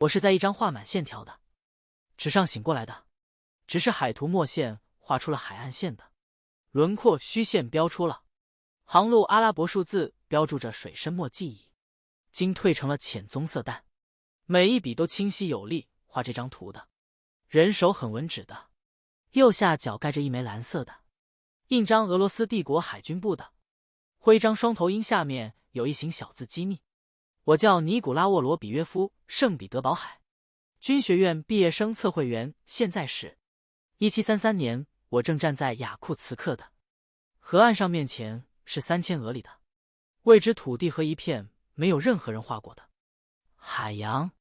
我是在一张画满线条的纸上醒过来的，只是海图墨线画出了海岸线的轮廓，虚线标出了航路，阿拉伯数字标注着水深墨记忆，经褪成了浅棕色淡，每一笔都清晰有力。画这张图的人手很稳纸的，右下角盖着一枚蓝色的印章，俄罗斯帝国海军部的徽章，双头鹰下面有一行小字机密。我叫尼古拉沃罗比约夫，圣彼得堡海军学院毕业生测绘员，现在是1733年。我正站在雅库茨克的河岸上，面前是3000俄里的未知土地和一片没有任何人画过的海洋。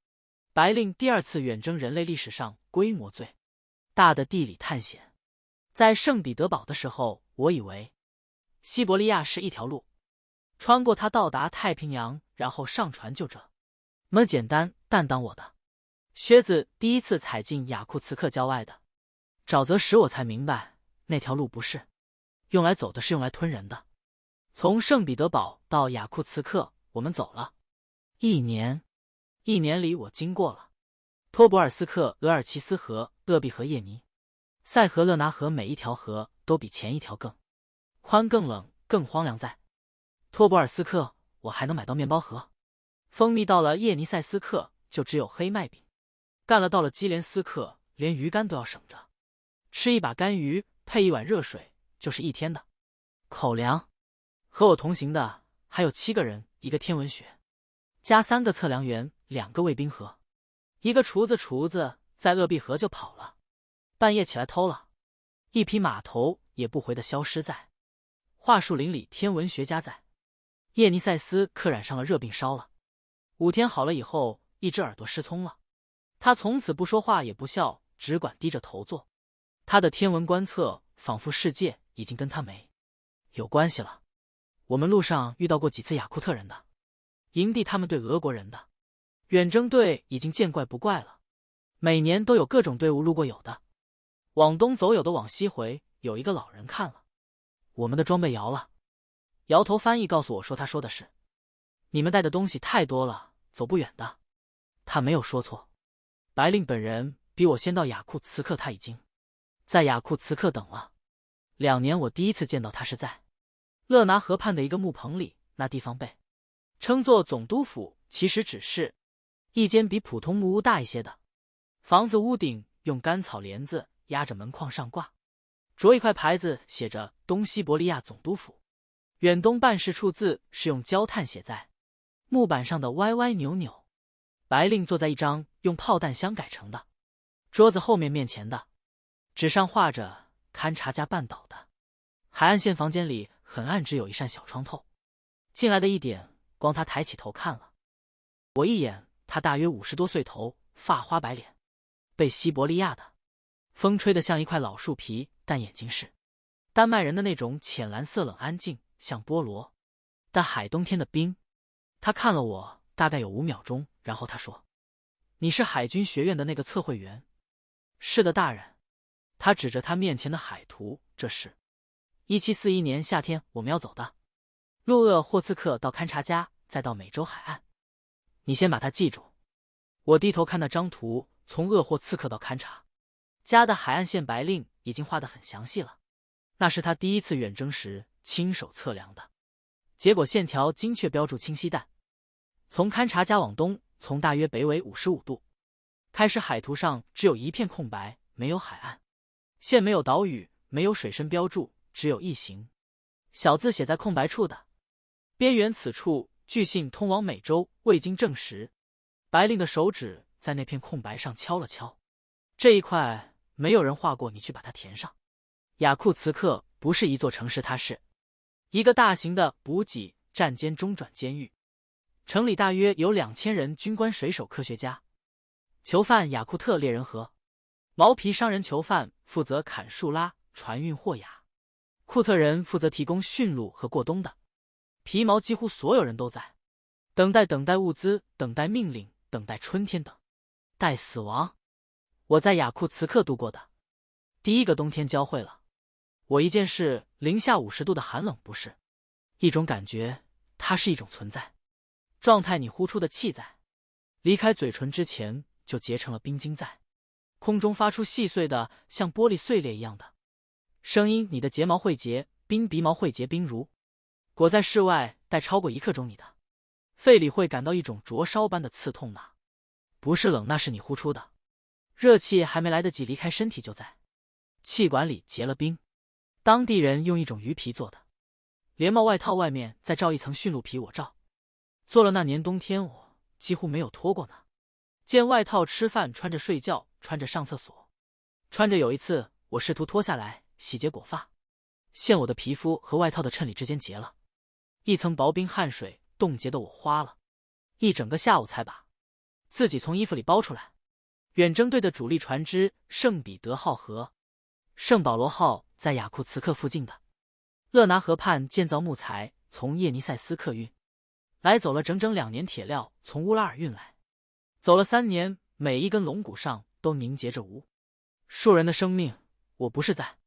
白令第二次远征人类历史上规模最大的地理探险。在圣彼得堡的时候，我以为西伯利亚是一条路，穿过它到达太平洋，然后上船就这么简单。但当我的靴子第一次踩进雅库茨克郊外的沼泽时，我才明白那条路不是用来走的，是用来吞人的。从圣彼得堡到雅库茨克，我们走了1年。1年里，我经过了托博尔斯克、额尔齐斯河、鄂毕河、叶尼塞河、勒拿河，每一条河都比前一条更宽、更冷、更荒凉。在托博尔斯克，我还能买到面包和蜂蜜；到了叶尼塞斯克，就只有黑麦饼干了；到了基连斯克，连鱼干都要省着，吃一把干鱼配一碗热水就是一天的口粮。和我同行的还有7个人，一个天文学加3个测量员，2个卫兵和一个厨子。厨子在鄂毕河就跑了，半夜起来偷了一匹马，头也不回的消失在桦树林里。天文学家在叶尼塞斯克染上了热病，烧了5天，好了以后一只耳朵失聪了，他从此不说话也不笑，只管低着头做他的天文观测，仿佛世界已经跟他没有关系了。我们路上遇到过几次雅库特人的营地，他们对俄国人的远征队已经见怪不怪了，每年都有各种队伍路过，有的往东走，有的往西回。有一个老人看了我们的装备，摇头。翻译告诉我说，他说的是你们带的东西太多了，走不远的。他没有说错，白令本人比我先到雅库茨克，他已经在雅库茨克等了2年。我第一次见到他是在勒拿河畔的一个木棚里，那地方被称作总督府，其实只是一间比普通木屋大一些的房子，屋顶用干草帘子压着，门框上挂着一块牌子，写着东西伯利亚总督府。远东办事处字是用焦炭写在木板上的，歪歪扭扭。白令坐在一张用炮弹箱改成的桌子后面，面前的纸上画着勘察加半岛的海岸线。房间里很暗，只有一扇小窗透进来的一点光。他抬起头看了我一眼，他大约50多岁，头发花白脸，被西伯利亚的风吹得像一块老树皮，但眼睛是丹麦人的那种浅蓝色，冷安静，像波罗的海冬天的冰。他看了我大概有5秒钟，然后他说，你是海军学院的那个测绘员？是的，大人。他指着他面前的海图，这是1741年夏天我们要走的路，鄂霍次克到勘察加，再到美洲海岸。你先把它记住。我低头看那张图，从鄂霍次克到勘察加的海岸线，白令已经画得很详细了，那是他第一次远征时亲手测量的结果，线条精确，标注清晰。但从勘察加往东，从大约北纬55度开始，海图上只有一片空白，没有海岸线，没有岛屿，没有水深标注，只有一行小字写在空白处的边缘，此处据信通往美洲，未经证实。白令的手指在那片空白上敲了敲，这一块没有人画过，你去把它填上。雅库茨克不是一座城市，它是一个大型的补给站兼中转监狱，城里大约有2000人，军官、水手、科学家、囚犯、雅库特猎人和毛皮商人。囚犯负责砍树拉船运货，雅库特人负责提供驯鹿和过冬的皮毛。几乎所有人都在等待物资，等待命令，等待春天，等待死亡。我在雅库茨克度过的第一个冬天教会了我一件事，零下50度的寒冷不是一种感觉，它是一种存在状态。你呼出的气在离开嘴唇之前就结成了冰晶，在空中发出细碎的像玻璃碎裂一样的声音。你的睫毛会结冰，鼻毛会结冰，如裹在室外待超过1刻钟，你的肺里会感到一种灼烧般的刺痛呢。不是冷，那是你呼出的热气还没来得及离开身体，就在气管里结了冰。当地人用一种鱼皮做的连帽外套，外面再罩一层驯鹿皮，我照做了。那年冬天我几乎没有脱过呢，件外套吃饭，穿着睡觉，穿着上厕所，穿着。有一次我试图脱下来洗洁裹发，现我的皮肤和外套的衬里之间结了一层薄冰，汗水冻结的我花了一整个下午才把自己从衣服里包出来。远征队的主力船只圣彼得号和圣保罗号在雅库茨克附近的勒拿河畔建造木材，从叶尼塞斯客运来，走了整整2年。铁料从乌拉尔运来，走了3年。每一根龙骨上都凝结着无数人的生命。我不是在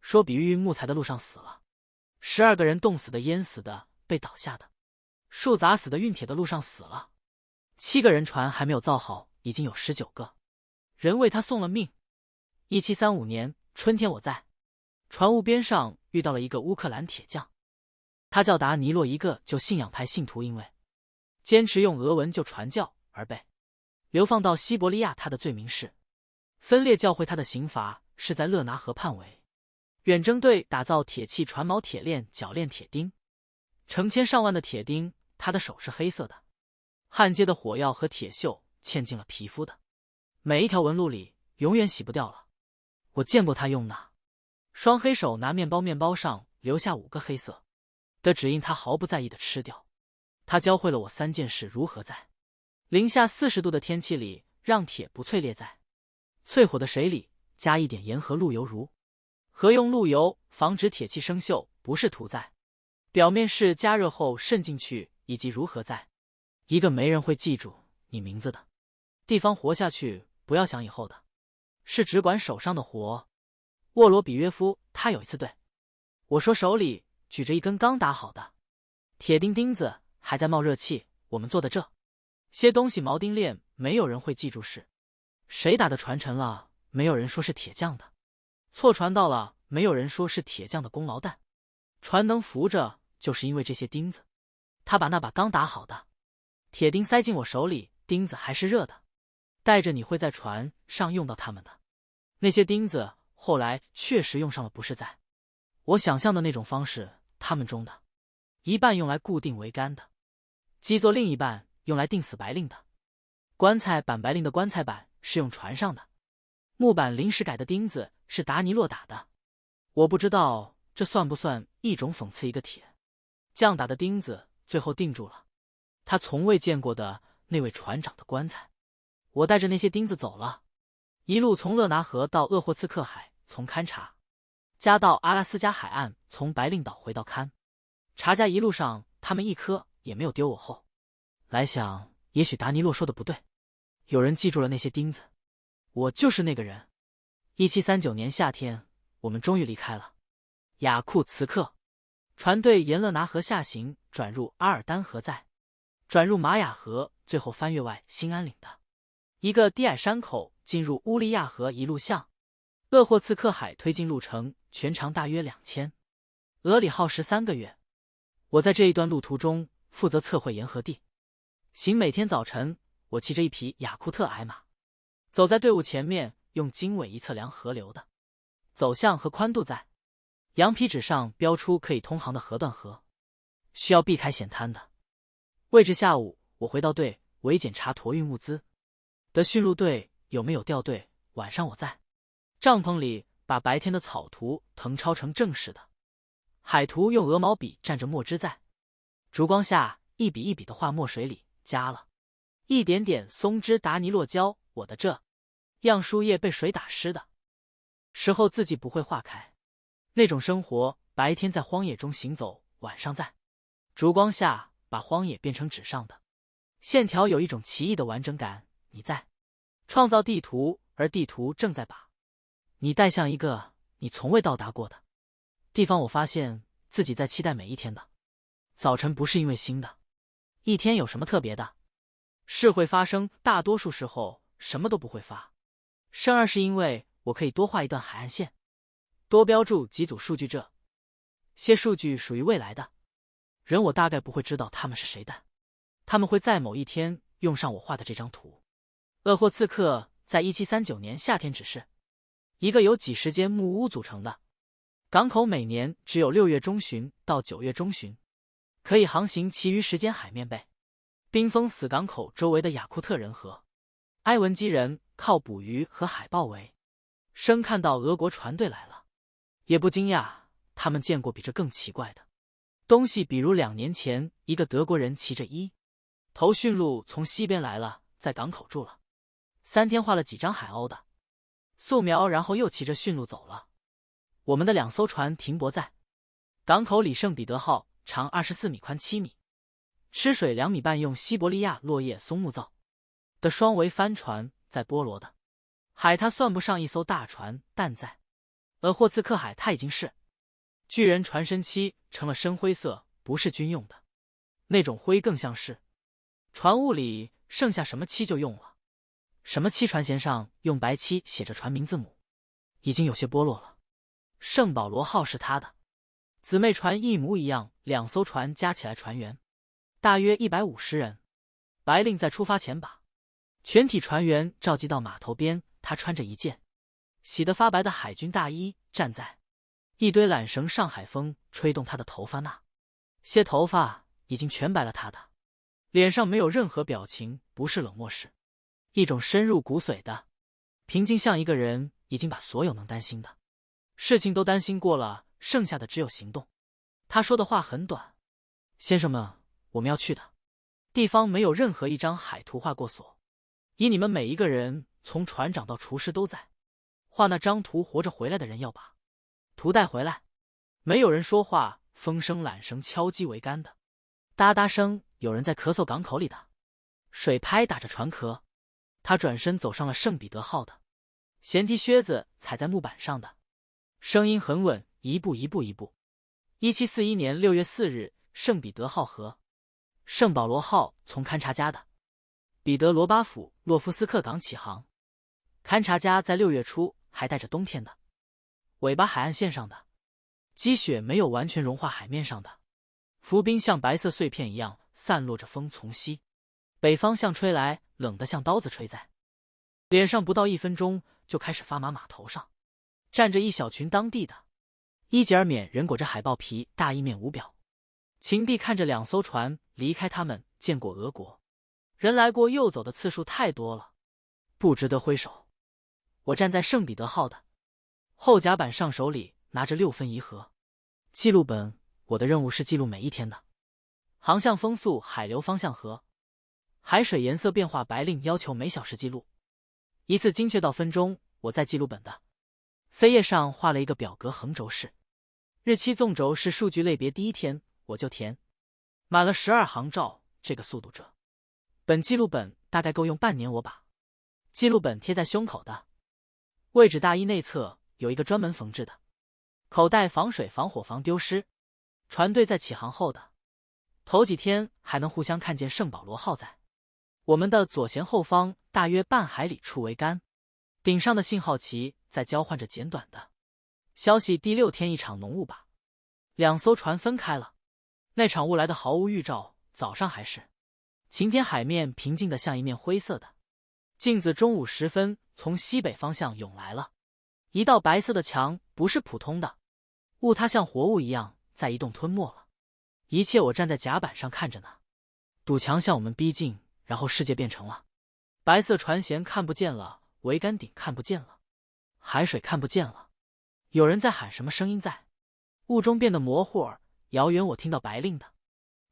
说比喻运木材的路上死了12个人，冻死的、淹死的、被倒下的、树砸死的；运铁的路上死了7个人，船还没有造好，已经有19个人为他送了命。1735年春天，我在船坞边上遇到了一个乌克兰铁匠，他叫达尼洛，一个旧信仰派信徒，因为坚持用俄文就传教而被流放到西伯利亚。他的罪名是分裂教会，他的刑罚是在勒拿河畔为远征队打造铁器、船锚、铁链、铰链、铁钉，成千上万的铁钉。他的手是黑色的，焊接的火药和铁锈嵌进了皮肤的每一条纹路里，永远洗不掉了。我见过他用那双黑手拿面包，面包上留下5个黑色的指印，他毫不在意的吃掉。他教会了我3件事：如何在零下40度的天气里让铁不淬裂，在淬火的水里加一点盐和鹿油，如何用鹿油防止铁器生锈，不是涂在表面，是加热后渗进去，以及如何在一个没人会记住你名字的地方活下去。不要想以后的是只管手上的活。沃罗比约夫他有一次对我说，手里举着一根刚打好的铁钉，钉子还在冒热气。我们做的这些东西，锚钉链，没有人会记住是谁打的。传承了，没有人说是铁匠的错；传到了，没有人说是铁匠的功劳。但船能浮着，就是因为这些钉子。他把那把刚打好的铁钉塞进我手里，钉子还是热的，带着你会在船上用到它们的那些钉子。后来确实用上了，不是在我想象的那种方式。它们中的一半用来固定桅杆的基座，另一半用来钉死白令的棺材板。白令的棺材板是用船上的木板临时改的，钉子是达尼洛打的。我不知道这算不算一种讽刺，一个铁匠打的钉子最后定住了他从未见过的那位船长的棺材。我带着那些钉子走了一路，从勒拿河到鄂霍次克海，从勘察加到阿拉斯加海岸，从白令岛回到勘察加。一路上他们一颗也没有丢我。后来想，也许达尼洛说的不对，有人记住了那些钉子，我就是那个人。1739年夏天，我们终于离开了雅库茨克。船队沿勒拿河下行，转入阿尔丹河，再转入玛雅河，最后翻越外新安岭的一个低矮山口，进入乌利亚河，一路向鄂霍次克海推进，路程全长大约2000俄里，耗时3个月。我在这一段路途中负责测绘沿河地形。每天早晨，我骑着一匹雅库特矮马，走在队伍前面，用经纬仪测量河流的走向和宽度，在羊皮纸上标出可以通航的河段和需要避开险滩的位置。下午，我回到队尾检查驮运物资的驯鹿队有没有掉队。晚上，我在帐篷里把白天的草图誊抄成正式的海图，用鹅毛笔蘸着墨汁，在烛光下一笔一笔的画，墨水里加了一点点松脂达尼洛胶。我的这样树叶被水打湿的时候，自己不会化开。那种生活，白天在荒野中行走，晚上在烛光下把荒野变成纸上的线条，有一种奇异的完整感。你在创造地图，而地图正在把你带向一个你从未到达过的地方。我发现自己在期待每一天的早晨，不是因为新的一天有什么特别的事会发生，大多数时候什么都不会发。甚而是因为我可以多画一段海岸线，多标注几组数据，这些数据属于未来的人，我大概不会知道他们是谁的，他们会在某一天用上我画的这张图。鄂霍次克在1739年夏天指示，一个由几十间木屋组成的港口，每年只有6月中旬到9月中旬可以航行，其余时间海面被冰封死港口周围的雅库特人和埃文基人靠捕鱼和海豹为生。看到俄国船队来了，也不惊讶，他们见过比这更奇怪的东西，比如2年前一个德国人骑着一头驯鹿从西边来了，在港口住了3天，画了几张海鸥的素描，然后又骑着驯鹿走了。我们的2艘船停泊在港口里，圣彼得号长24米，宽7米，吃水2米半，用西伯利亚落叶松木造的双桅帆船，在波罗的海它算不上一艘大船，但在鄂霍次克海它已经是。巨人船身漆成了深灰色，不是军用的那种灰，更像是船坞里剩下什么漆就用了什么漆。船舷上用白漆写着船名字母，已经有些剥落了。圣保罗号是他的姊妹船，一模一样。2艘船加起来船员大约150人。白令在出发前把全体船员召集到码头边，他穿着一件洗得发白的海军大衣，站在一堆缆绳上，海风吹动他的头发，那些头发已经全白了，他的脸上没有任何表情，不是冷漠，是一种深入骨髓的平静，像一个人已经把所有能担心的事情都担心过了，剩下的只有行动。他说的话很短：先生们，我们要去的地方没有任何一张海图画过所以你们每一个人，从船长到厨师都在画那张图，活着回来的人要把图带回来。没有人说话，风声、缆绳敲击桅杆的哒哒声，有人在咳嗽，港口里的水拍打着船壳。他转身走上了圣彼得号的舷梯，靴子踩在木板上的声音很稳，一步一步一步。1741年6月4日，圣彼得号和圣保罗号从勘察家的彼得罗巴甫洛夫斯克港起航。勘察家在6月初还带着冬天的尾巴，海岸线上的积雪没有完全融化，海面上的浮冰像白色碎片一样散落着，风从西北方向吹来，冷得像刀子吹在脸上。不到1分钟就开始发麻。码头上站着一小群当地的伊吉尔缅人，裹着海豹皮大衣，面无表情地看着2艘船离开。他们见过俄国人来过又走的次数太多了，不值得挥手。我站在圣彼得号的后甲板上，手里拿着6分仪和记录本。我的任务是记录每一天的航向、风速、海流方向和海水颜色变化。白令要求每小时记录一次，精确到分钟。我在记录本的扉页上画了一个表格，横轴是日期，纵轴是数据类别。第1天我就填满了12行，照这个速度，这本记录本大概够用半年。我把记录本贴在胸口的位置，大衣内侧有一个专门缝制的口袋，防水、防火、防丢失。船队在起航后的头几天还能互相看见。圣保罗号在我们的左舷后方大约半海里处桅杆顶上的信号旗在交换着简短的消息。第6天一场浓雾把2艘船分开了，那场雾来的毫无预兆。早上还是晴天，海面平静的像一面灰色的镜子。中午时分从西北方向涌来了一道白色的墙，不是普通的雾，它像活物一样在移动，吞没了一切。我站在甲板上看着呢，堵墙向我们逼近，然后世界变成了白色。船舷看不见了，桅杆顶看不见了，海水看不见了。有人在喊什么，声音在雾中变得模糊而遥远。我听到白令的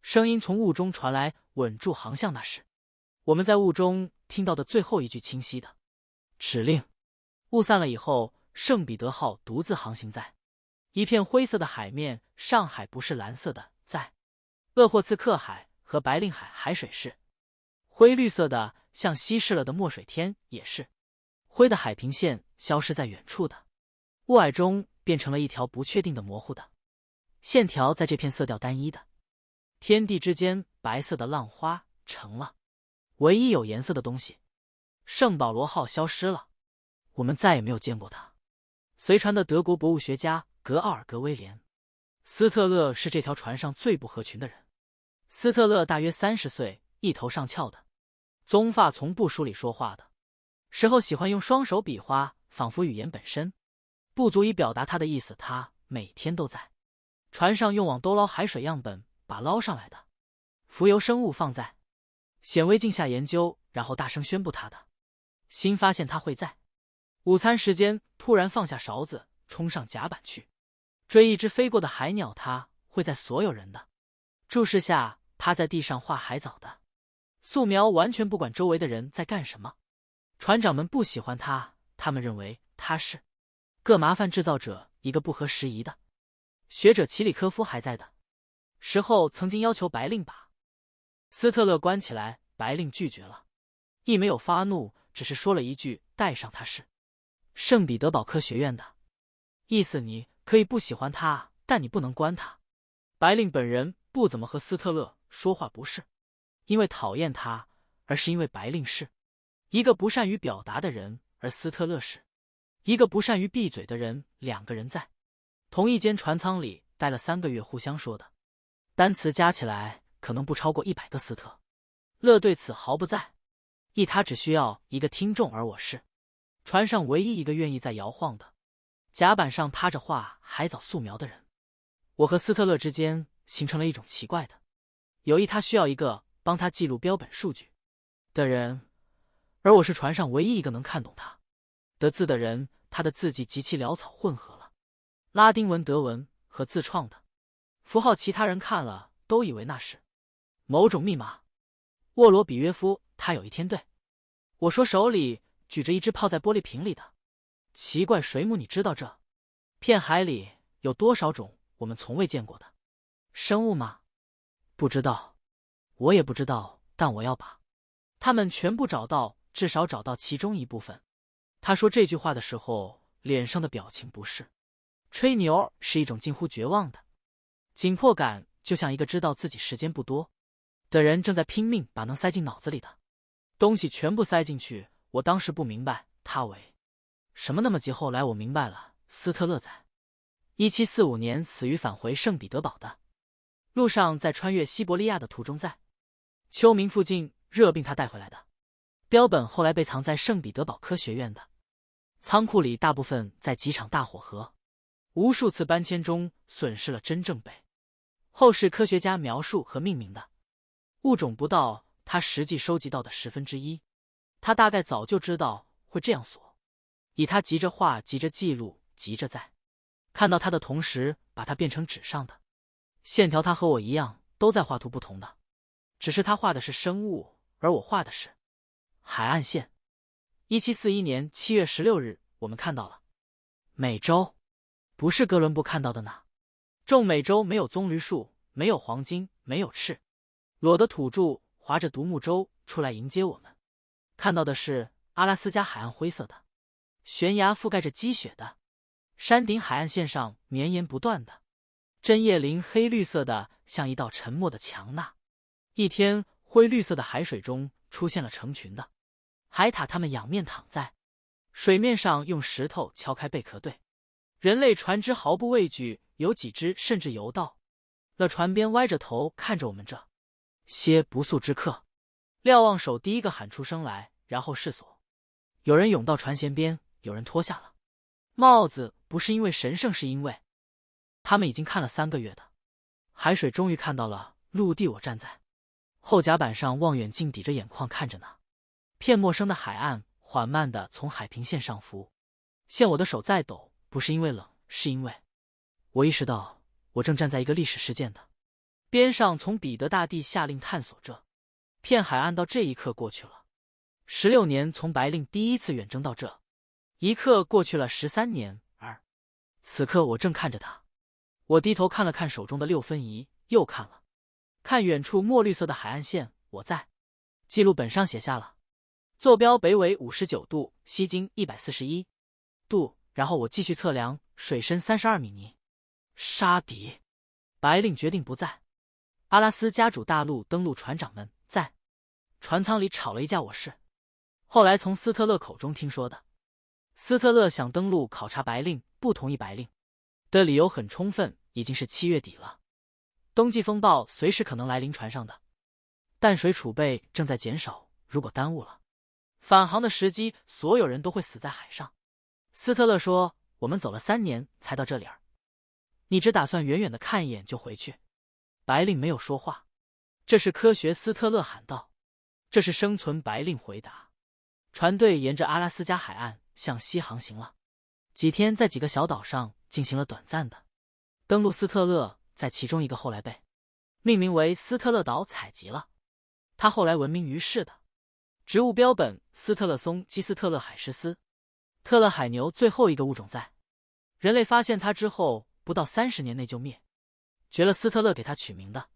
声音从雾中传来，稳住航向。那是我们在雾中听到的最后一句清晰的指令。雾散了以后，圣彼得号独自航行在一片灰色的海面上。海不是蓝色的，在鄂霍次克海和白令海，海水是灰绿色的，像稀释了的墨水。天也是灰的，海平线消失在远处的雾霭中，变成了一条不确定的模糊的线条。在这片色调单一的天地之间，白色的浪花成了唯一有颜色的东西。圣保罗号消失了，我们再也没有见过它。随船的德国博物学家格奥尔格·威廉·斯特勒是这条船上最不合群的人。斯特勒大约30岁，一头上翘的，棕发从不梳理说话的时候喜欢用双手比划，仿佛语言本身不足以表达他的意思。他每天都在船上用网兜捞海水样本，把捞上来的浮游生物放在显微镜下研究，然后大声宣布他的新发现。他会在午餐时间突然放下勺子，冲上甲板去追一只飞过的海鸟。他会在所有人的注视下趴在地上画海藻的素描，完全不管周围的人在干什么。船长们不喜欢他，他们认为他是个麻烦制造者。一个不合时宜的学者齐里科夫还在的时候曾经要求白令把斯特勒关起来，白令拒绝了，亦没有发怒，只是说了一句带上他是圣彼得堡科学院的，意思你可以不喜欢他，但你不能关他。白令本人不怎么和斯特勒说话，不是因为讨厌他，而是因为白令是一个不善于表达的人，而斯特勒是一个不善于闭嘴的人。两个人在同一间船舱里待了3个月，互相说的单词加起来可能不超过100个。斯特勒对此毫不在意，他只需要一个听众，而我是船上唯一一个愿意在摇晃的甲板上趴着画海藻素描的人。我和斯特勒之间形成了一种奇怪的友谊，他需要一个帮他记录标本数据的人，而我是船上唯一一个能看懂他的字的人。他的字迹极其潦草，混合了拉丁文、德文和自创的符号，其他人看了都以为那是某种密码。沃罗比约夫他有一天对我说，手里举着一只泡在玻璃瓶里的奇怪水母，你知道这片海里有多少种我们从未见过的生物吗？不知道，我也不知道，但我要把它们全部找到，至少找到其中一部分。他说这句话的时候，脸上的表情不是吹牛，是一种近乎绝望的紧迫感，就像一个知道自己时间不多的人正在拼命把能塞进脑子里的东西全部塞进去。我当时不明白他为什么那么急，后来我明白了，斯特勒在1745年死于返回圣彼得堡的路上，在穿越西伯利亚的途中，在秋明附近热病他带回来的标本，后来被藏在圣彼得堡科学院的仓库里，大部分在几场大火和无数次搬迁中损失了真正被后世科学家描述和命名的物种不到他实际收集到的1/10。他大概早就知道会这样锁，以他急着画、急着记录、急着在看到他的同时把它变成纸上的线条。他和我一样都在画图不同的，只是他画的是生物，而我画的是海岸线。1741年7月16日，我们看到了美洲，不是哥伦布看到的那种美洲，没有棕榈树，没有黄金，没有赤裸的土著划着独木舟出来迎接我们，看到的是阿拉斯加海岸，灰色的悬崖覆盖着积雪的山顶，海岸线上绵延不断的针叶林，黑绿色的像一道沉默的墙。那一天，灰绿色的海水中出现了成群的海獭，它们仰面躺在水面上，用石头敲开贝壳。对人类船只毫不畏惧，有几只甚至游到了船边，歪着头看着我们这些不速之客。瞭望手第一个喊出声来，然后是所有人涌到船舷边，有人脱下了帽子，不是因为神圣，是因为他们已经看了3个月的海水，终于看到了陆地。我站在后甲板上，望远镜抵着眼眶，看着那片陌生的海岸缓慢地从海平线上浮现。我的手在抖，不是因为冷，是因为我意识到我正站在一个历史事件的边上。从彼得大帝下令探索这片海岸到这一刻过去了16年，从白令第一次远征到这一刻过去了13年，而此刻我正看着他。我低头看了看手中的6分仪，又看了看远处墨绿色的海岸线。我在记录本上写下了坐标北纬59度，西经141度，然后我继续测量水深32米泥沙底。白令决定不在阿拉斯加主大陆登陆，船长们在船舱里吵了一架。我是后来从斯特勒口中听说的。斯特勒想登陆考察白令，不同意白令的理由很充分，已经是7月底了，冬季风暴随时可能来临船上的淡水储备正在减少，如果耽误了返航的时机，所有人都会死在海上。斯特勒说，我们走了3年才到这里儿，你只打算远远的看一眼就回去？白令没有说话。这是科学，斯特勒喊道。这是生存，白令回答。船队沿着阿拉斯加海岸向西航行了几天，在几个小岛上进行了短暂的登陆。斯特勒在其中一个后来被命名为斯特勒岛采集了他后来闻名于世的植物标本斯特勒松基斯特勒海狮斯特勒海牛，最后一个物种在人类发现它之后不到30年内就灭绝了。斯特勒给它取名的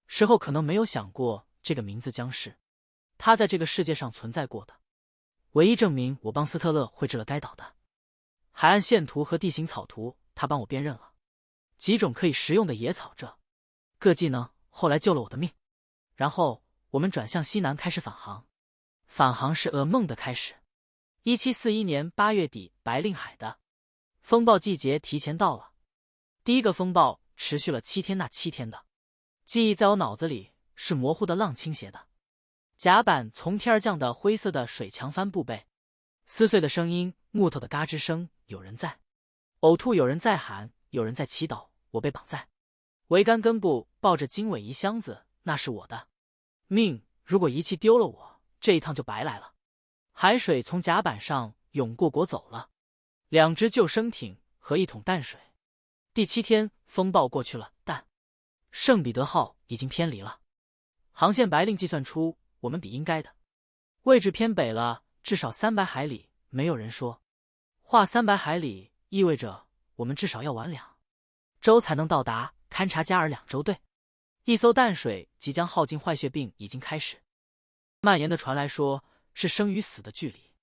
时候可能没有想过这个名字将是它在这个世界上存在过的唯一证明。我帮斯特勒绘制了该岛的海岸线图和地形草图，他帮我辨认了几种可以食用的野草，这个技能后来救了我的命。然后我们转向西南开始返航。返航是噩梦的开始。1741年8月底，白令海的风暴季节提前到了。第一个风暴持续了7天，那7天的记忆在我脑子里是模糊的浪倾斜的甲板，从天而降的灰色的水墙帆布被撕碎的声音，木头的嘎吱声，有人在呕吐，有人在喊，有人在祈祷。我被绑在桅杆根部，抱着经纬仪箱子，那是我的命。如果仪器丢了我，这一趟就白来了。海水从甲板上涌过，裹走了2只救生艇和1桶淡水。第7天，风暴过去了，但圣彼得号已经偏离了航线。白令计算出我们比应该的位置偏北了至少300海里。没有人说话，300海里意味着我们至少要晚2周才能到达勘察加尔2周队。一艘淡水即将耗尽，坏血病已经开始蔓延的传来说是生与死的距离。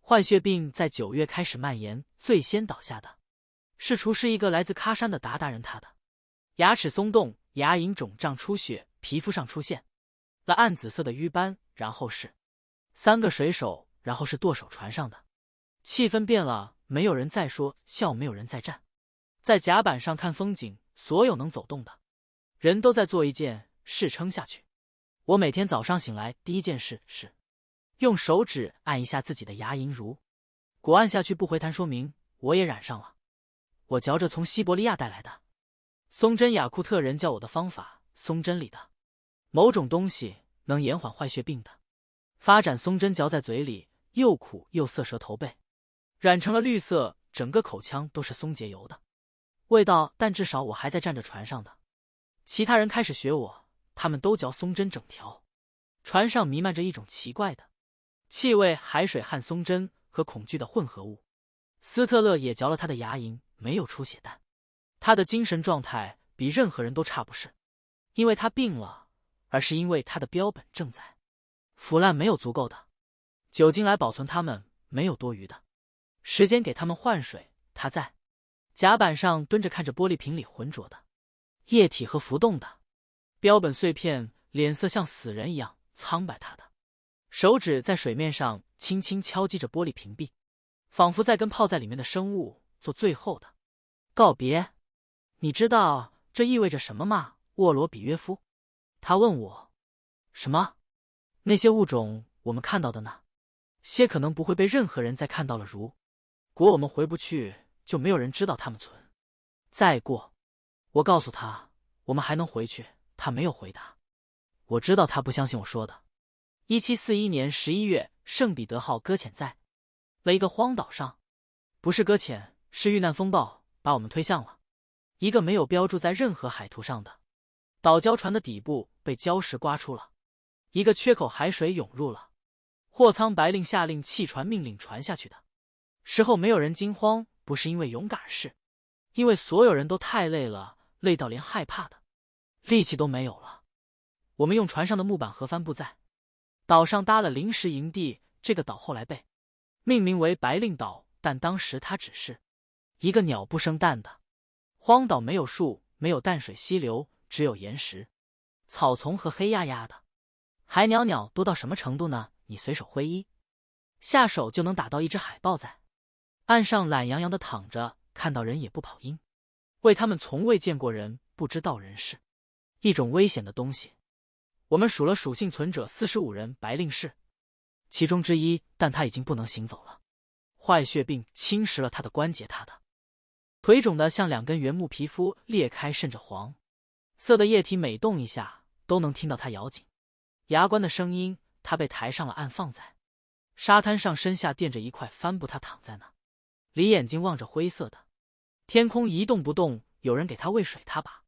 坏血病在9月开始蔓延，最先倒下的是厨师，一个来自喀山的鞑靼人，他的牙齿松动，牙龈肿胀出血，皮肤上出现了暗紫色的瘀斑，然后是3个水手，然后是舵手。船上的气氛变了，没有人再说笑，没有人再站在甲板上看风景，所有能走动的人都在做一件事，撑下去。我每天早上醒来第一件事是用手指按一下自己的牙龈，如果按下去不回弹，说明我也染上了。我嚼着从西伯利亚带来的松针，雅库特人教我的方法，松针里的某种东西能延缓坏血病的发展。松针嚼在嘴里，又苦又涩，舌头被染成了绿色，整个口腔都是松节油的味道，但至少我还在站着船上的其他人开始学我，他们都嚼松针整条。船上弥漫着一种奇怪的气味，海水和松针和恐惧的混合物。斯特勒也嚼了他的牙龈，没有出血，但他的精神状态比任何人都差，不是因为他病了，而是因为他的标本正在腐烂，没有足够的酒精来保存它们，没有多余的时间给他们换水。他在甲板上蹲着，看着玻璃瓶里浑浊的液体和浮动的标本碎片，脸色像死人一样苍白。他的手指在水面上轻轻敲击着玻璃瓶壁，仿佛在跟泡在里面的生物做最后的告别。你知道这意味着什么吗，沃罗比约夫？他问我。什么？那些物种我们看到的呢？些可能不会被任何人再看到了，如果我们回不去，就没有人知道他们存在过。我告诉他我们还能回去，他没有回答。我知道他不相信我说的。1741年11月，圣彼得号搁浅在了一个荒岛上，不是搁浅，是遇难风暴把我们推向了一个没有标注在任何海图上的岛礁。船的底部被礁石刮出了一个缺口，海水涌入了货舱。白令下令弃船，命令船下去的时候，没有人惊慌，不是因为勇敢，而是因为所有人都太累了，累到连害怕的力气都没有了。我们用船上的木板和帆布在岛上搭了临时营地，这个岛后来被命名为白令岛，但当时它只是一个鸟不生蛋的荒岛，没有树，没有淡水溪流，只有岩石、草丛和黑压压的海鸟。鸟多到什么程度呢？你随手挥一下手就能打到一只海豹在岸上懒洋洋的躺着，看到人也不跑，因为他们从未见过人，不知道人是一种危险的东西。我们数了数幸存者45人，白令是其中之一，但他已经不能行走了，坏血病侵蚀了他的关节，他的腿肿得像2根原木，皮肤裂开，渗着黄色的液体，每动一下都能听到他咬紧牙关的声音。他被抬上了岸，放在沙滩上，身下垫着一块帆布，他躺在那里，眼睛望着灰色的天空，一动不动。有人给他喂水，他把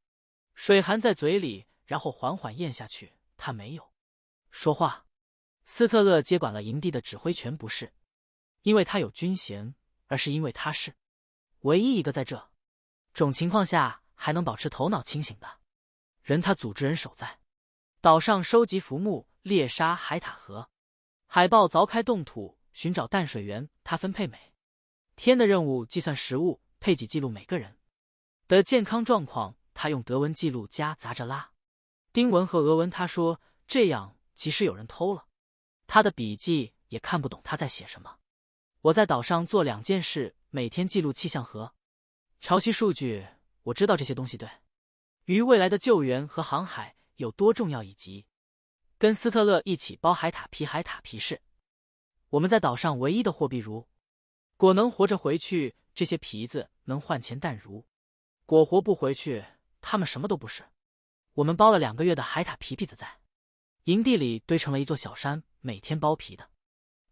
水含在嘴里，然后缓缓咽下去。他没有说话。斯特勒接管了营地的指挥权，不是因为他有军衔，而是因为他是唯一一个在这种情况下还能保持头脑清醒的人。他组织人守在岛上，收集浮木，猎杀海獭和海豹，凿开洞土，寻找淡水源。他分配每天的任务，计算食物配给，记录每个人的健康状况。他用德文记录，夹杂着拉丁文和俄文。他说这样即使有人偷了他的笔记，也看不懂他在写什么。我在岛上做2件事，每天记录气象和潮汐数据。我知道这些东西对于未来的救援和航海有多重要，以及跟斯特勒一起包海獭皮。海獭皮是我们在岛上唯一的货币，如果能活着回去，这些皮子能换钱，但如果活不回去，他们什么都不是。我们包了2个月的海獭皮子，在营地里堆成了一座小山。每天剥皮的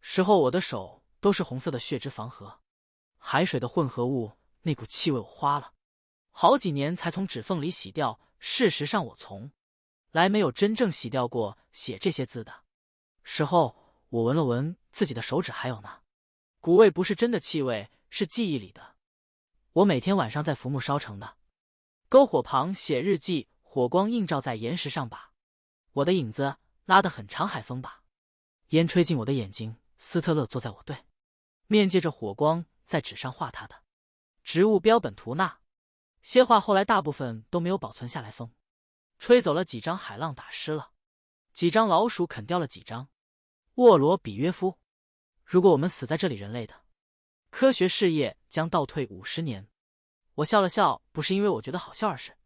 时候，我的手都是红色的血脂肪和海水的混合物，那股气味我花了好几年才从指缝里洗掉。事实上，我从来没有真正洗掉过。写这些字的时候，我闻了闻自己的手指，还有那股味不是真的气味，是记忆里的。我每天晚上在浮木烧成的篝火旁写日记，火光映照在岩石上，把我的影子拉得很长。海风把烟吹进我的眼睛。斯特勒坐在我对面，借着火光在纸上画他的植物标本图。那些画后来大部分都没有保存下来，风吹走了几张，海浪打湿了几张，老鼠啃掉了几张。沃罗比约夫，如果我们死在这里，人类的科学事业将倒退50年。我笑了笑，不是因为我觉得好笑，而是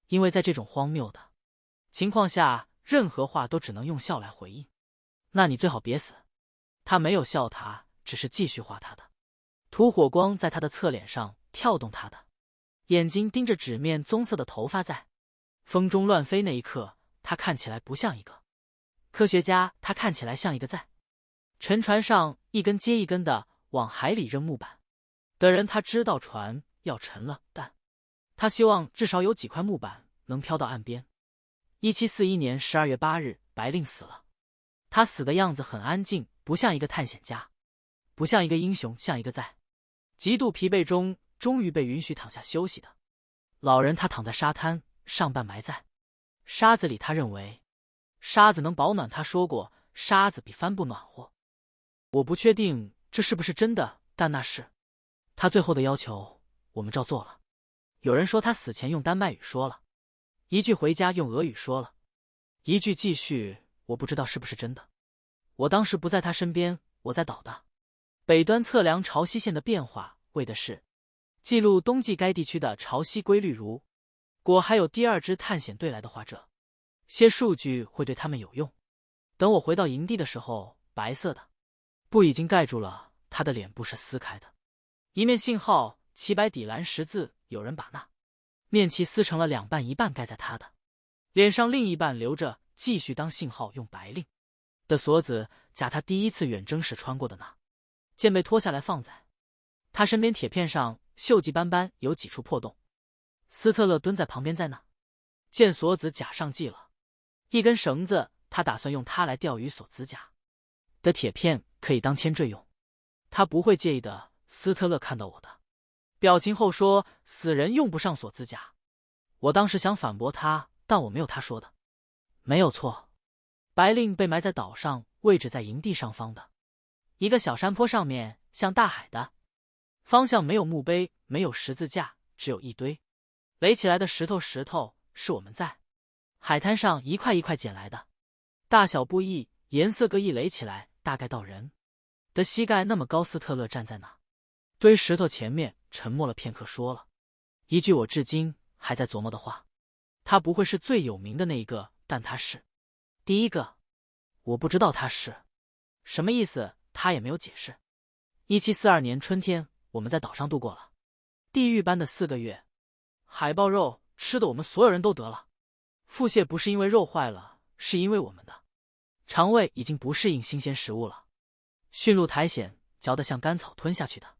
因为在这种荒谬的情况下，任何话都只能用笑来回应。那你最好别死。他没有笑，他只是继续画他的图。火光在他的侧脸上跳动，他的眼睛盯着纸面，棕色的头发在风中乱飞。那一刻，他看起来不像一个科学家，他看起来像一个在沉船上一根接一根的往海里扔木板的人。他知道船要沉了，但他希望至少有几块木板能飘到岸边。1741年12月8日，白令死了。他死的样子很安静，不像一个探险家，不像一个英雄，像一个在极度疲惫中终于被允许躺下休息的老人。他躺在沙滩上，半埋在沙子里。他认为沙子能保暖，他说过沙子比帆布暖和。我不确定这是不是真的，但那是他最后的要求，我们照做了。有人说他死前用丹麦语说了一句，回家用俄语说了一句，继续。我不知道是不是真的。我当时不在他身边，我在岛的北端测量潮汐线的变化，为的是记录冬季该地区的潮汐规律。如果还有第2支探险队来的话，这些数据会对他们有用。等我回到营地的时候，白色的布已经盖住了他的脸部，是撕开的一面信号旗白底蓝十字。有人把那面旗撕成了2半，一半盖在他的脸上，另一半留着继续当信号。用白令的锁子夹他第1次远征时穿过的那件，被脱下来放在他身边。铁片上锈迹斑斑，有几处破洞。斯特勒蹲在旁边，在那件锁子甲上系了一根绳子，他打算用它来钓鱼。锁子甲的铁片可以当铅坠用，他不会介意的。斯特勒看到我的表情后说，死人用不上锁子甲。我当时想反驳他，但我没有他说的没有错。白令被埋在岛上，位置在营地上方的一个小山坡上面，向大海的方向。没有墓碑，没有十字架，只有一堆垒起来的石头。石头是我们在海滩上一块一块捡来的，大小不一，颜色各异，垒起来大概到人的膝盖那么高。斯特勒站在那堆石头前面，沉默了片刻，说了一句我至今还在琢磨的话：他不会是最有名的那一个，但他是第一个。我不知道他是什么意思，他也没有解释。1742年春天，我们在岛上度过了地狱般的4个月。海豹肉吃的我们所有人都得了腹泻，不是因为肉坏了，是因为我们的肠胃已经不适应新鲜食物了。驯鹿苔藓嚼得像干草吞下去的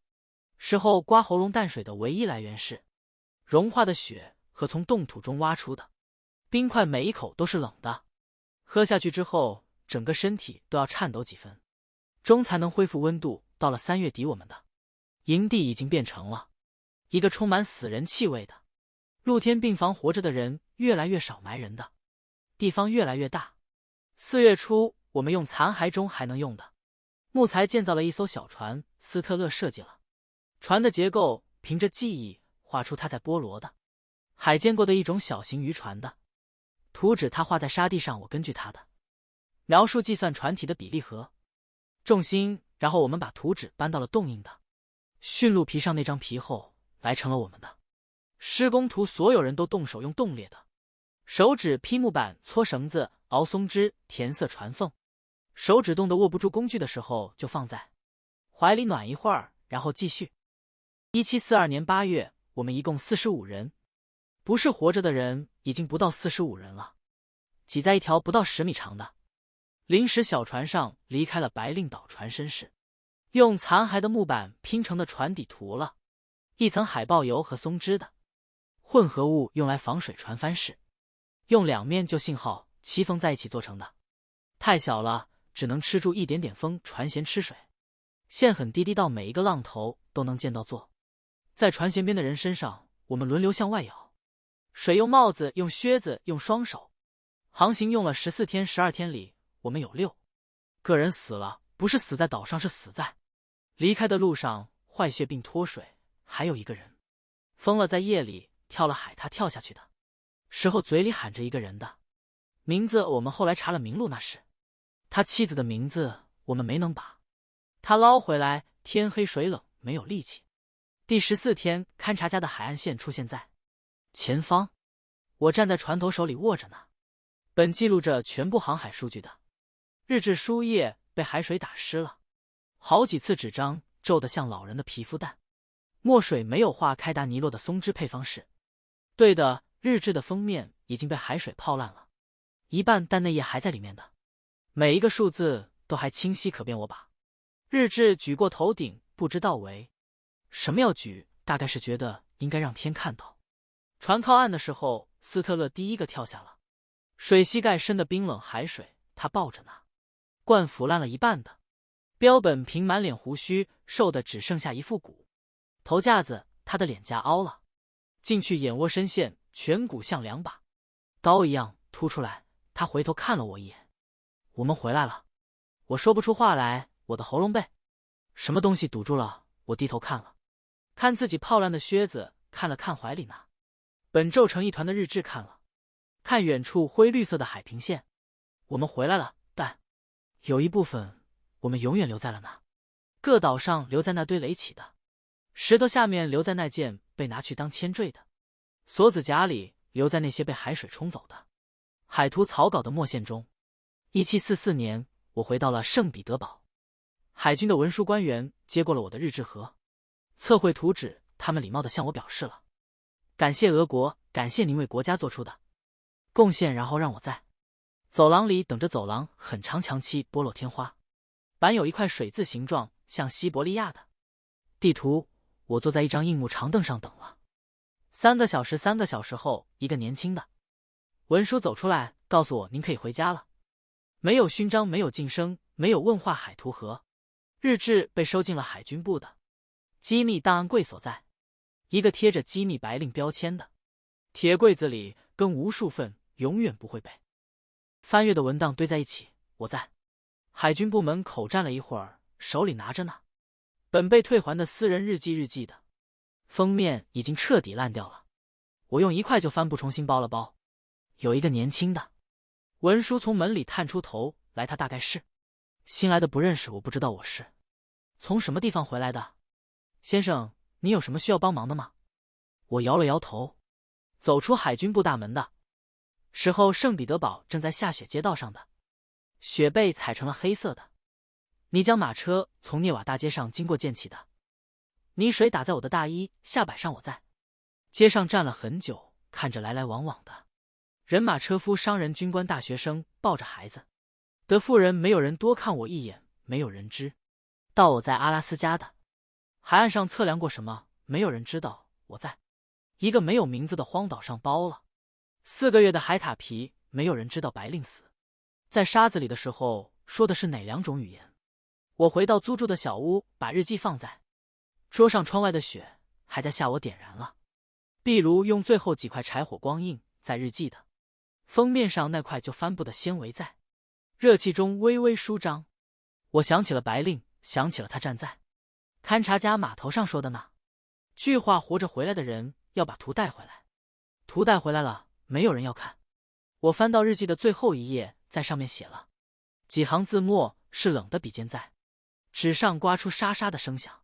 时候，刮喉咙淡水的唯一来源是融化的雪和从冻土中挖出的冰块，每一口都是冷的，喝下去之后整个身体都要颤抖几分钟才能恢复温度。到了3月底，我们的营地已经变成了一个充满死人气味的露天病房，活着的人越来越少，埋人的地方越来越大。4月初，我们用残骸中还能用的木材建造了一艘小船，斯特勒设计了船的结构，凭着记忆画出他在波罗的海见过的一种小型渔船的图纸，他画在沙地上。我根据他的描述计算船体的比例和重心，然后我们把图纸搬到了冻硬的驯鹿皮上，那张皮厚来成了我们的施工图。所有人都动手用冻裂的手指劈木板、搓绳子、熬松枝、填色船缝。手指冻得握不住工具的时候，就放在怀里暖一会儿，然后继续。1742年8月，我们一共45人，不是活着的人已经不到45人了，挤在一条不到10米长的临时小船上，离开了白令岛。船身是用残骸的木板拼成的，船底涂了一层海豹油和松脂的混合物，用来防水。船帆是用2面旧信号漆封在一起做成的，太小了，只能吃住一点点风，船舷吃水线很低，低到每一个浪头都能见到。坐在船舷边的人身上，我们轮流向外舀水，用帽子，用靴子，用双手。航行用了14天12天里，我们有6个人死了，不是死在岛上，是死在离开的路上，坏血并脱水。还有1个人疯了，在夜里跳了海，他跳下去的时候嘴里喊着一个人的名字，我们后来查了名录，那是他妻子的名字，我们没能把他捞回来。天黑水冷，没有力气。第14天，勘察家的海岸线出现在前方，我站在船头，手里握着呢本记录着全部航海数据的日志书页，被海水打湿了好几次，纸张皱得像老人的皮肤蛋。墨水没有画开达尼洛的松脂配方是对的，日志的封面已经被海水泡烂了一半，但那页还在里面的每一个数字都还清晰可辨。我把日志举过头顶，不知道为什么要举，大概是觉得应该让天看到。船靠岸的时候，斯特勒第一个跳下了水膝盖深的冰冷海水，他抱着那罐腐烂了一半的标本瓶，满脸胡须，瘦的只剩下一副骨头架子，他的脸颊凹了进去，眼窝深陷，颧骨像2把刀一样凸出来。他回头看了我一眼，我们回来了。我说不出话来，我的喉咙被什么东西堵住了。我低头看了看自己泡烂的靴子，看了看怀里那本皱成一团的日志，看了看远处灰绿色的海平线。我们回来了，但有一部分我们永远留在了那个岛上，留在那堆垒起的石头下面，留在那件被拿去当铅坠的锁子夹里，留在那些被海水冲走的海图草稿的墨线中。1744年，我回到了圣彼得堡，海军的文书官员接过了我的日志和测绘图纸，他们礼貌地向我表示了感谢俄国，感谢您为国家做出的贡献，然后让我在走廊里等着。走廊很长，墙漆剥落，天花板有一块水字形状像西伯利亚的地图。我坐在一张硬木长凳上等了3个小时。3个小时后，一个年轻的文书走出来，告诉我您可以回家了。没有勋章，没有晋升，没有问话。海图和日志被收进了海军部的机密档案柜，所在一个贴着机密白令标签的铁柜子里，跟无数份永远不会被翻阅的文档堆在一起。我在海军部门口站了一会儿，手里拿着那本被退还的私人日记，日记的封面已经彻底烂掉了，我用1块就帆布重新包了包。有一个年轻的文书从门里探出头来，他大概是新来的，不认识我，不知道我是从什么地方回来的？先生，你有什么需要帮忙的吗？我摇了摇头。走出海军部大门的时候，圣彼得堡正在下雪街道上的，雪被踩成了黑色的。泥浆马车从涅瓦大街上经过溅起的泥水打在我的大衣下摆上。我在街上站了很久，看着来来往往的人马车夫、商人、军官、大学生抱着孩子的妇人，没有人多看我一眼，没有人知道我在阿拉斯加的海岸上测量过什么，没有人知道我在一个没有名字的荒岛上包了4个月的海獭皮，没有人知道白令死在沙子里的时候说的是哪2种语言。我回到租住的小屋，把日记放在桌上，窗外的雪还在下，我点燃了壁炉，用最后几块柴火光映在日记的封面上那块就帆布的纤维，在热气中微微舒张。我想起了白令，想起了他站在勘察家码头上说的那句话：活着回来的人要把图带回来。图带回来了，没有人要看。我翻到日记的最后一页，在上面写了几行字墨，是冷的笔尖在纸上刮出沙沙的声响。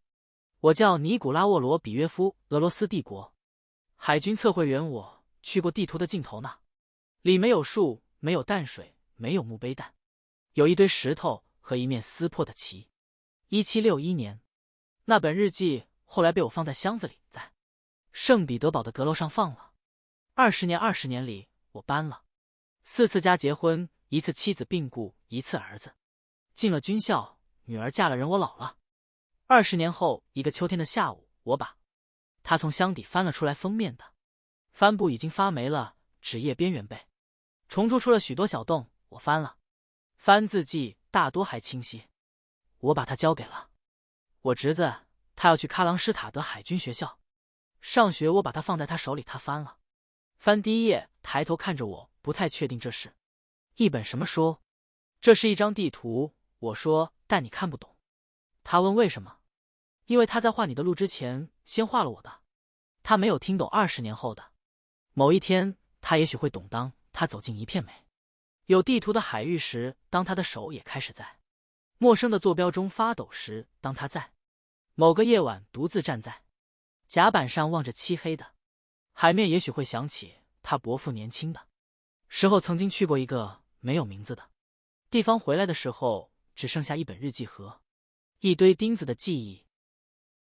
我叫尼古拉沃罗比约夫，俄罗斯帝国海军测绘员。我去过地图的尽头那里，没有树，没有淡水，没有墓碑，但有一堆石头和一面撕破的旗。1761年，那本日记后来被我放在箱子里，在圣彼得堡的阁楼上放了。20年里，我搬了4次家，结婚1次，妻子病故1次，儿子进了军校，女儿嫁了人，我老了。20年后，一个秋天的下午，我把它从箱底翻了出来，封面的帆布已经发霉了，纸页边缘被虫蛀出了许多小洞。我翻了翻字迹，大多还清晰。我把它交给了我侄子，他要去喀朗施塔德海军学校上学，我把它放在他手里。他翻了翻第1页，抬头看着我，不太确定这是一本什么书。这是一张地图，我说，但你看不懂。他问为什么？因为他在画你的路之前先画了我的。他没有听懂20年后的某一天，他也许会懂，当他走进一片美有地图的海域时，当他的手也开始在陌生的坐标中发抖时，当他在某个夜晚独自站在甲板上望着漆黑的海面，也许会想起他伯父年轻的时候曾经去过一个没有名字的地方，回来的时候只剩下一本日记和一堆钉子的记忆。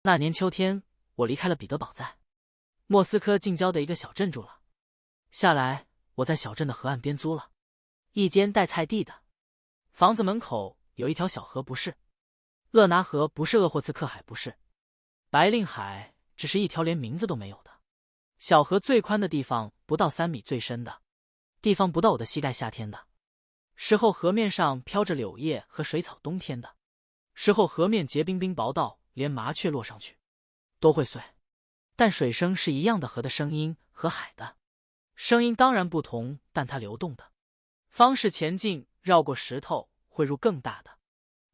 那年秋天，我离开了彼得堡，在莫斯科近郊的一个小镇住了下来。我在小镇的河岸边租了一间带菜地的房子，门口有一条小河，不是勒拿河，不是鄂霍次克海，不是白令海，只是一条连名字都没有的小河。最宽的地方不到3米，最深的地方不到我的膝盖。夏天的时候，河面上飘着柳叶和水草；冬天的时候，河面结冰冰薄到连麻雀落上去都会碎，但水声是一样的。河的声音和海的声音当然不同，但它流动的方式前进，绕过石头，汇入更大的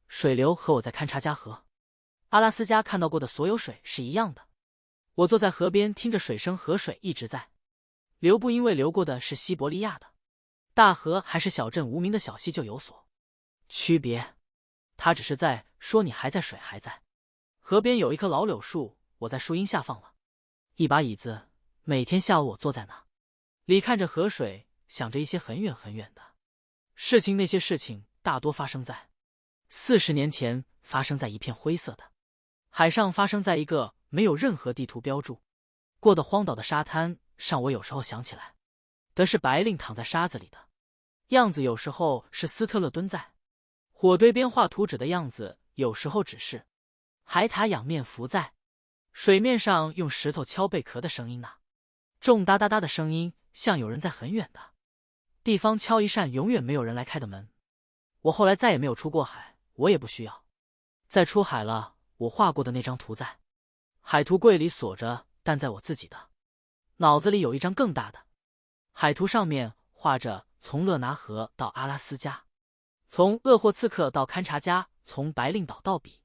水流，和我在勘察加河阿拉斯加看到过的所有水是一样的。我坐在河边，听着水声，河水一直在流，不因为流过的是西伯利亚的大河还是小镇无名的小溪就有所区别，它只是在说你还在，水还在。河边有一棵老柳树，我在树荫下放了一把椅子，每天下午我坐在那里看着河水，想着一些很远很远的事情。那些事情大多发生在40年前，发生在一片灰色的海上，发生在一个没有任何地图标注过的荒岛的沙滩上。我有时候想起来的是白令躺在沙子里的样子，有时候是斯特勒蹲在火堆边画图纸的样子，有时候只是海獭仰面浮在水面上用石头敲贝壳的声音，那重哒哒哒的声音，像有人在很远的地方敲一扇永远没有人来开的门。我后来再也没有出过海，我也不需要再出海了。我画过的那张图在海图柜里锁着，但在我自己的脑子里有一张更大的海图，上面画着从勒拿河到阿拉斯加，从鄂霍次克到勘察加，从白令岛到彼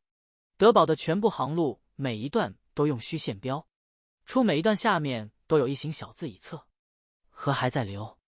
得堡的全部航路，每一段都用虚线标出，每一段下面都有一行小字以测河还在流。